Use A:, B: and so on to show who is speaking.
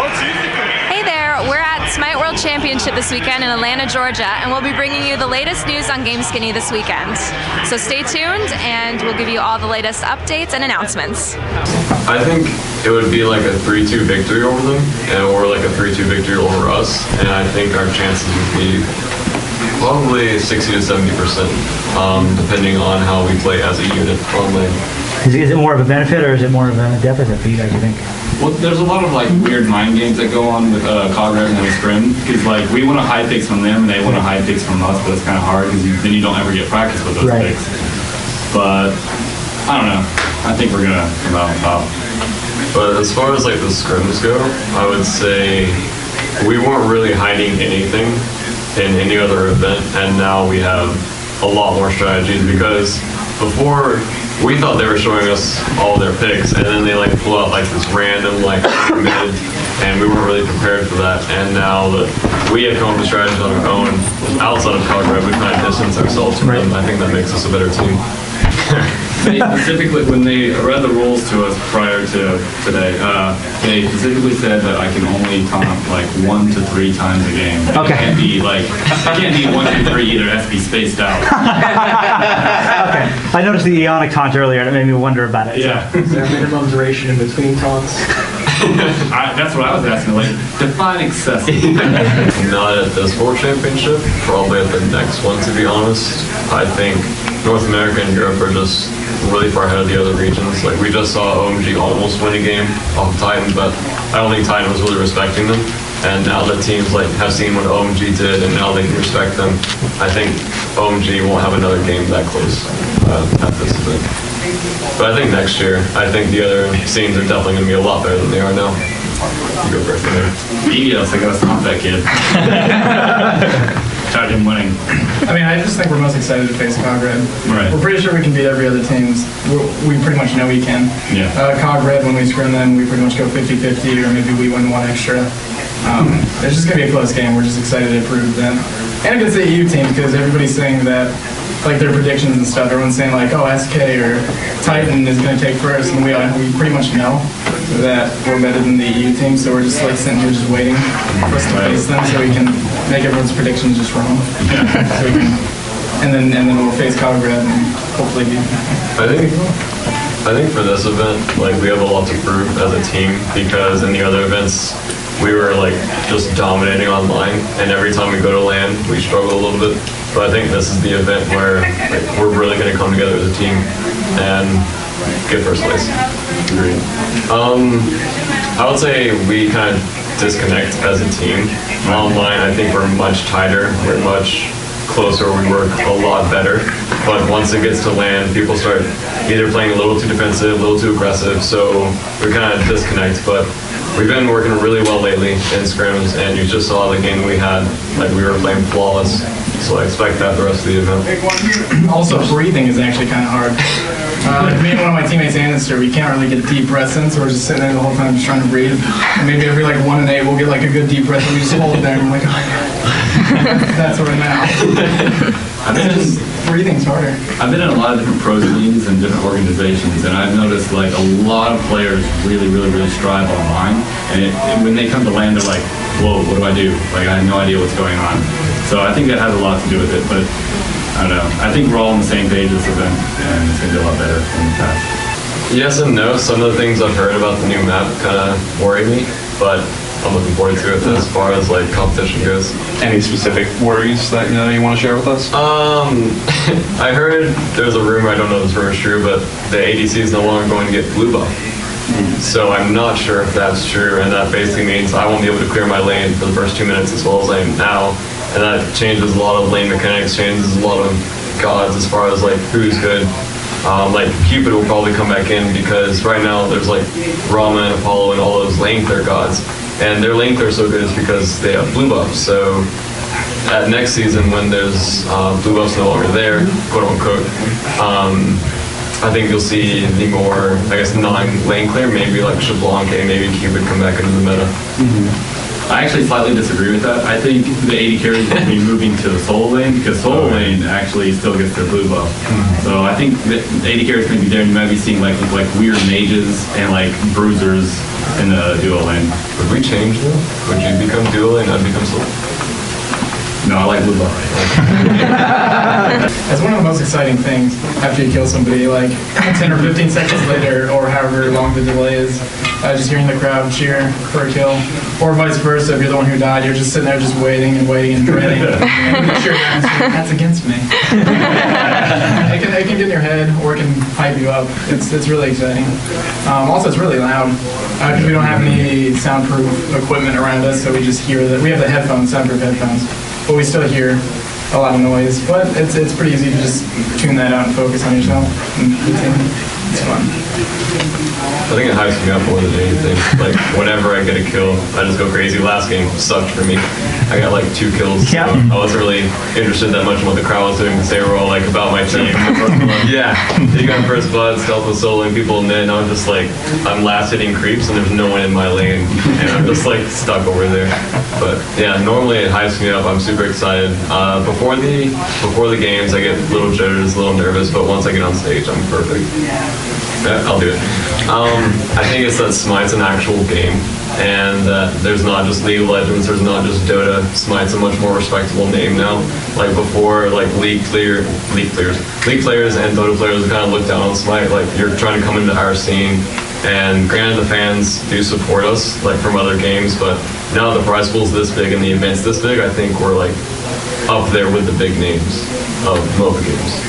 A: Hey there, we're at Smite World Championship this weekend in Atlanta, Georgia, and we'll be bringing you the latest news on GameSkinny this weekend. So stay tuned, and we'll give you all the latest updates and announcements.
B: I think it would be like a 3-2 victory over them, or like a 3-2 victory over us, and I think our chances would be probably 60 to 70%, depending on how we play as a unit online.
C: Is it more of a benefit or is it more of a deficit for you guys, you think?
D: Well, there's a lot of like weird mind games that go on with Cog Red and Scrim, because like we want to hide picks from them and they want to hide picks from us, but it's kind of hard because then you don't ever get practice with those picks. But I don't know. I think we're gonna come out on top.
B: But as far as like the scrims go, I would say we weren't really hiding anything in any other event, and now we have a lot more strategies, because before we thought they were showing us all their picks, and then they like pull out like this random like mid, and we weren't really prepared for that. And now that we have come up with strategies on our own outside of Cog Red, we kind of distance ourselves from them. I think that makes us a better team.
D: They specifically, when they read the rules to us prior to today, they specifically said that I can only taunt like 1 to 3 times a game.
C: Okay.
D: It can't be like, it can't be 1, 2, 3 either. It has to be spaced out.
C: Okay. I noticed the Ionic taunt earlier and it made me wonder about it.
D: Yeah.
C: So.
E: Is there a minimum duration in between taunts?
D: That's what I was asking. Like, define excessive.
B: Not at this World Championship, probably at the next one, to be honest. I think North America and Europe are just really far ahead of the other regions. Like, we just saw OMG almost win a game off Titan, but I don't think Titan was really respecting them. And now the teams like have seen what OMG did, and now they can respect them. I think OMG won't have another game that close at this event. But I think next year, I think the other scenes are definitely going to be a lot better than they are now. You go first there.
D: Yes, I gotta stop that kid. Tried him winning.
F: I mean, I just think we're most excited to face Cog Red.
D: Right.
F: We're pretty sure we can beat every other teams. We pretty much know we can.
D: Yeah.
F: Cog Red, when we scrim them, we pretty much go 50-50, or maybe we win 1 extra. It's just going to be a close game. We're just excited to prove them. And against the EU team, because everybody's saying that, like their predictions and stuff, everyone's saying like, oh, SK or Titan is going to take first, and we pretty much know that we're better than the EU team, so we're just like sitting here just waiting for us to face them so we can make everyone's predictions just wrong. So we can, and then we'll face Cog Red and hopefully beat them.
B: I think for this event, like we have a lot to prove as a team, because in the other events, we were like just dominating online, and every time we go to LAN, we struggle a little bit. But I think this is the event where like, we're really going to come together as a team and get first place. Agreed. I would say we kind of disconnect as a team. Online, I think we're much tighter. We're much closer. We work a lot better. But once it gets to LAN, people start either playing a little too defensive, a little too aggressive. So we kind of disconnect. But we've been working really well lately in scrims, and you just saw the game we had. Like we were playing flawless. So I expect that the rest of the event.
F: Also, breathing is actually kind of hard. Me and one of my teammates, Anister, we can't really get deep breaths in, so we're just sitting there the whole time just trying to breathe. And maybe every like 1 and 8, we'll get like a good deep breath, and we just hold it there, and we're like, oh my God. That's where I'm at. Breathing's harder.
D: I've been in a lot of different pro teams and different organizations, and I've noticed like a lot of players really strive online, and when they come to LAN, they're like, whoa, what do I do? Like, I have no idea what's going on. So I think that has a lot to do with it, but I don't know. I think we're all on the same page this event, and it's going to be a lot better than the past.
B: Yes and no. Some of the things I've heard about the new map kind of worry me, but I'm looking forward to it as far as like competition goes.
G: Any specific worries that you want to share with us?
B: I heard there's a rumor, I don't know if this rumor is true, but the ADC is no longer going to get blue buff. So I'm not sure if that's true, and that basically means I won't be able to clear my lane for the first 2 minutes as well as I am now. And that changes a lot of lane mechanics, changes a lot of gods as far as like who's good. Like Cupid will probably come back in, because right now there's like Rama and Apollo and all those lane clear gods. And their lane clear so good is because they have blue buffs. So at next season, when there's blue buffs no longer there, quote unquote, I think you'll see the more, I guess, non-lane clear, maybe like Shablanc, maybe Cupid come back into the meta.
D: I actually slightly disagree with that. I think the AD carries will be moving to the solo lane because solo lane actually still gets their blue buff. So I think the AD carries may be there, and you might be seeing like weird mages and like bruisers in the duo lane.
B: Would we change though? Would you become duo lane? I'd become solo.
D: No, I like blue buff.
F: That's one of the most exciting things after you kill somebody, like 10 or 15 seconds later, or however long the delay is, just hearing the crowd cheer for a kill, or vice versa. If you're the one who died, you're just sitting there just waiting and waiting and dreading. And make sure that's against me. It can get in your head, or it can hype you up. It's really exciting. Also, it's really loud because we don't have any soundproof equipment around us, so we just hear that. We have the headphones, soundproof headphones, but we still hear a lot of noise. But it's pretty easy to just tune that out and focus on yourself and the team. It's fun.
B: I think it hypes me up more than anything. Like, whenever I get a kill, I just go crazy. Last game sucked for me. I got like 2 kills.
C: Yeah.
B: So I wasn't really interested that much in what the crowd was doing because they were all like about my team. Yeah. You got first blood, stealth with soloing people, and then I'm just like, I'm last hitting creeps and there's no one in my lane. And I'm just like stuck over there. But yeah, normally it hypes me up. I'm super excited. Before the games, I get a little jitters, a little nervous, but once I get on stage, I'm perfect. Yeah, I'll do it. I think it's that Smite's an actual game, and that there's not just League of Legends, there's not just Dota. Smite's a much more respectable name now. Like before, like League players and Dota players would kind of look down on Smite, like you're trying to come into our scene. And granted, the fans do support us, like from other games, but now the prize pool's this big and the event's this big, I think we're like up there with the big names of MOBA games.